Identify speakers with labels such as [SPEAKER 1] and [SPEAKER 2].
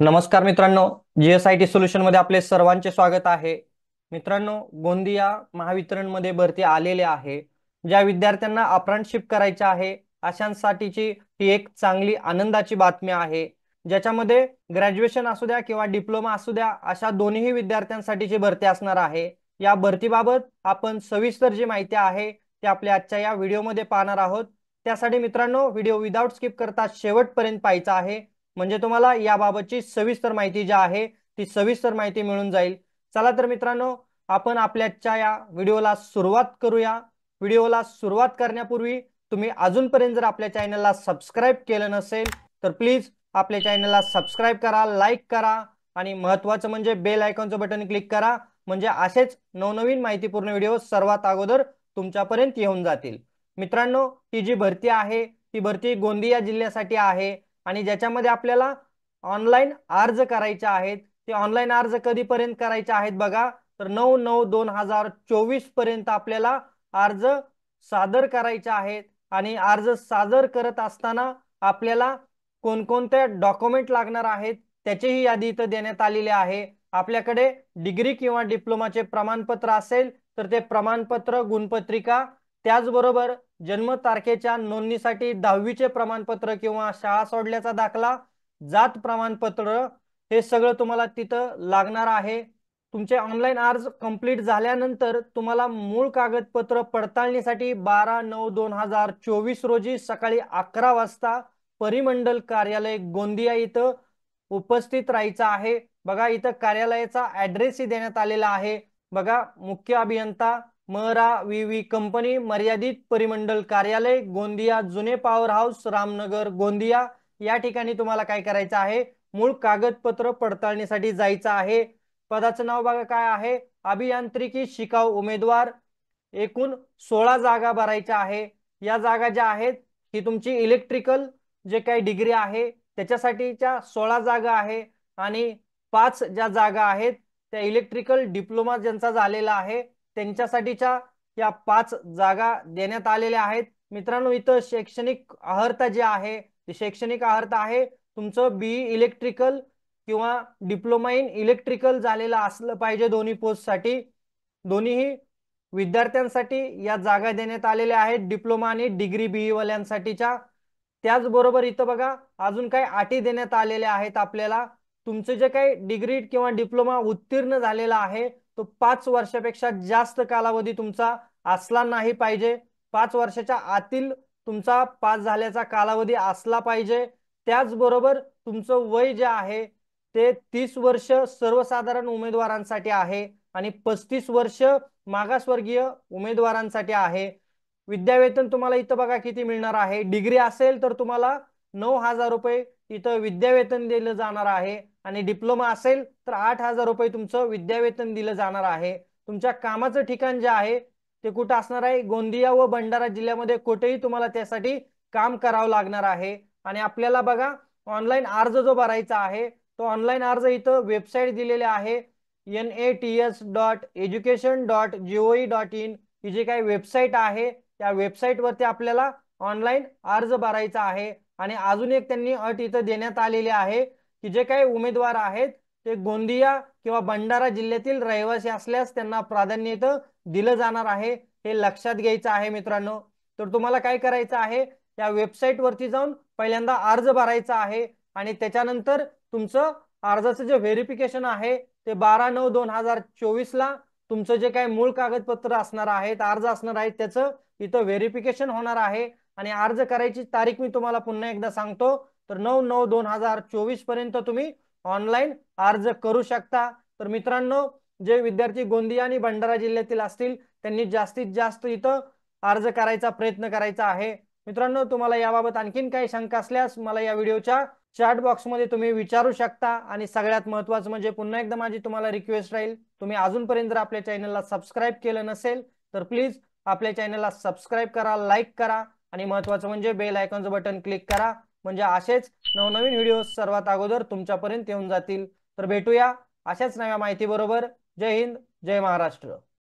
[SPEAKER 1] नमस्कार मित्रांनो, जीएसआयटी सोल्युशन मध्ये आपले सर्वांचे स्वागत आहे. मित्रांनो, गोंदिया महावितरण मध्ये भरती आलेले आहे. ज्या विद्यार्थ्यांना अप्रेंटिसशिप करायचे आहे अशांसाठीची ही एक चांगली आनंदाची बातमी आहे. ज्याच्यामध्ये ग्रॅज्युएशन असू द्या किंवा डिप्लोमा असू द्या अशा दोन्ही विद्यार्थ्यांसाठीची भरती असणार आहे. या भरतीबाबत आपण सविस्तर जी माहिती आहे ती आपल्या आजच्या या व्हिडिओमध्ये पाहणार आहोत. त्यासाठी मित्रांनो, व्हिडिओ विदाउट स्किप करता शेवटपर्यंत पाहायचा आहे, म्हणजे तुम्हाला याबाबतची सविस्तर माहिती जी आहे ती सविस्तर माहिती मिळून जाईल. चला तर मित्रांनो, आपण आपल्याच्या या व्हिडिओला सुरुवात करूया. व्हिडिओला सुरुवात करण्यापूर्वी तुम्ही अजूनपर्यंत जर आपल्या चॅनलला सबस्क्राईब केलं नसेल तर प्लीज आपल्या चॅनलला सबस्क्राईब करा, लाईक करा आणि महत्त्वाचं म्हणजे बेल आयकॉनचं बटन क्लिक करा, म्हणजे असेच नवनवीन माहितीपूर्ण व्हिडिओ सर्वात अगोदर तुमच्यापर्यंत येऊन जातील. मित्रांनो, ही जी भरती आहे ती भरती गोंदिया जिल्ह्यासाठी आहे आणि ज्याच्यामध्ये आपल्याला ऑनलाईन अर्ज करायचे आहेत. ते ऑनलाईन अर्ज कधीपर्यंत करायचे आहेत बघा, तर 9/9/2024 पर्यंत आपल्याला अर्ज सादर करायचे आहेत. आणि अर्ज सादर करत असताना आपल्याला कोणकोणते डॉक्युमेंट लागणार आहेत त्याचीही यादी इथं देण्यात आलेली आहे. आपल्याकडे डिग्री किंवा डिप्लोमाचे प्रमाणपत्र असेल तर ते प्रमाणपत्र, गुणपत्रिका, त्याचबरोबर जन्म तारखेच्या नोंदणीसाठी 10वीचे प्रमाणपत्र किंवा शाळा सोडल्याचा दाखला, जात प्रमाणपत्र, हे सगळं तुम्हाला तिथं लागणार आहे. तुमचे ऑनलाईन अर्ज कंप्लीट झाल्यानंतर तुम्हाला मूळ कागदपत्र पडताळणीसाठी 12/9/2024 रोजी सकाळी 11 वाजता परिमंडल कार्यालय गोंदिया इथं उपस्थित राहायचं आहे. बघा, इथं कार्यालयाचा ऍड्रेसही देण्यात आलेला आहे. बघा, मुख्य अभियंता म.रा.वी.व्ही. कंपनी मर्यादित परिमंडल कार्यालय गोंदिया, जुने पॉवर हाऊस, रामनगर, गोंदिया, या ठिकाणी तुम्हाला काय करायचं आहे, मूळ कागदपत्र पडताळणीसाठी जायचं आहे. पदाचं नाव बघा काय आहे, अभियांत्रिकी शिकाऊ उमेदवार. एकूण 16 जागा भरायच्या आहे. या जागा ज्या आहेत ही तुमची इलेक्ट्रिकल जे काही डिग्री आहे त्याच्यासाठीच्या 16 जागा आहे आणि 5 ज्या जागा आहेत त्या इलेक्ट्रिकल डिप्लोमा ज्यांचा झालेला आहे त्यांच्यासाठीच्या या 5 जागा देण्यात आलेल्या आहेत. मित्रांनो, इथं शैक्षणिक अर्हता जी आहे ती शैक्षणिक अर्हता आहे तुमचं बीई इलेक्ट्रिकल किंवा डिप्लोमा इन इलेक्ट्रिकल झालेलं असलं पाहिजे दोन्ही पोस्टसाठी. दोन्हीही विद्यार्थ्यांसाठी या जागा देण्यात आलेल्या आहेत, डिप्लोमा आणि डिग्री बीई वाल्यांसाठीच्या. त्याचबरोबर इथं बघा अजून काही अटी देण्यात आलेल्या आहेत आपल्याला. तुमचं जे काही डिग्री किंवा डिप्लोमा उत्तीर्ण झालेला आहे तो 5 वर्षापेक्षा जास्त कालावधी तुमचा असला नाही पाहिजे. 5 वर्षाच्या आतील तुमचा पास झाल्याचा कालावधी असला पाहिजे. त्याचबरोबर तुमचं वय जे आहे ते 30 वर्ष सर्वसाधारण उमेदवारांसाठी आहे आणि 35 वर्ष मागासवर्गीय उमेदवारांसाठी आहे. विद्यावेतन तुम्हाला इथं बघा किती मिळणार आहे. डिग्री असेल तर तुम्हाला 9,000 रुपये इथं विद्यावेतन दिलं जाणार आहे आणि डिप्लोमा असेल तर 8,000 रुपये तुमचं विद्यावेतन दिलं जाणार आहे. तुमच्या कामाचं ठिकाण जे आहे ते कुठं असणार आहे, गोंदिया व भंडारा जिल्ह्यामध्ये कुठेही तुम्हाला त्यासाठी काम करावं लागणार आहे. आणि आपल्याला बघा ऑनलाईन अर्ज जो भरायचा आहे तो ऑनलाईन अर्ज इथं वेबसाईट दिलेले आहे, nats.education.gov.in ही जी काही वेबसाईट आहे त्या वेबसाईट वरती आपल्याला ऑनलाईन अर्ज भरायचा आहे. आणि अजून एक त्यांनी अट इथं देण्यात आलेली आहे की जे काही उमेदवार आहेत ते गोंदिया किंवा भंडारा जिल्ह्यातील रहिवासी असल्यास त्यांना प्राधान्य इथं दिलं जाणार आहे, हे लक्षात घ्यायचं आहे मित्रांनो. तर तुम्हाला काय करायचं आहे, या वेबसाईट वरती जाऊन पहिल्यांदा अर्ज भरायचा आहे आणि त्याच्यानंतर तुमचं अर्जाचं जे व्हेरिफिकेशन आहे ते 12/9/2024 ला तुमचं जे काही मूळ कागदपत्र असणार आहेत, अर्ज असणार आहे त्याचं इथं व्हेरिफिकेशन होणार आहे. आणि अर्ज करायची तारीख मी तुम्हाला पुन्हा एकदा सांगतो, तर 9/9/2024 पर्यंत तुम्ही ऑनलाईन अर्ज करू शकता. तर मित्रांनो, जे विद्यार्थी गोंदिया आणि भंडारा जिल्ह्यातील असतील त्यांनी जास्तीत जास्त इथं अर्ज करायचा प्रयत्न करायचा आहे. मित्रांनो, तुम्हाला याबाबत आणखीन काही शंका असल्यास मला या व्हिडिओच्या चॅट बॉक्समध्ये तुम्ही विचारू शकता. आणि सगळ्यात महत्त्वाचं म्हणजे पुन्हा एकदा माझी तुम्हाला रिक्वेस्ट राहील, तुम्ही अजूनपर्यंत जर आपल्या चॅनलला सबस्क्राईब केलं नसेल तर प्लीज आपल्या चॅनलला सबस्क्राईब करा, लाईक करा आणि महत्त्वाचं म्हणजे बेल आयकॉनचं बटन क्लिक करा, म्हणजे असेच नवनवीन व्हिडिओ सर्वात अगोदर तुमच्यापर्यंत येऊन जातील. तर भेटूया अशाच नव्या माहिती बरोबर. जय हिंद, जय महाराष्ट्र.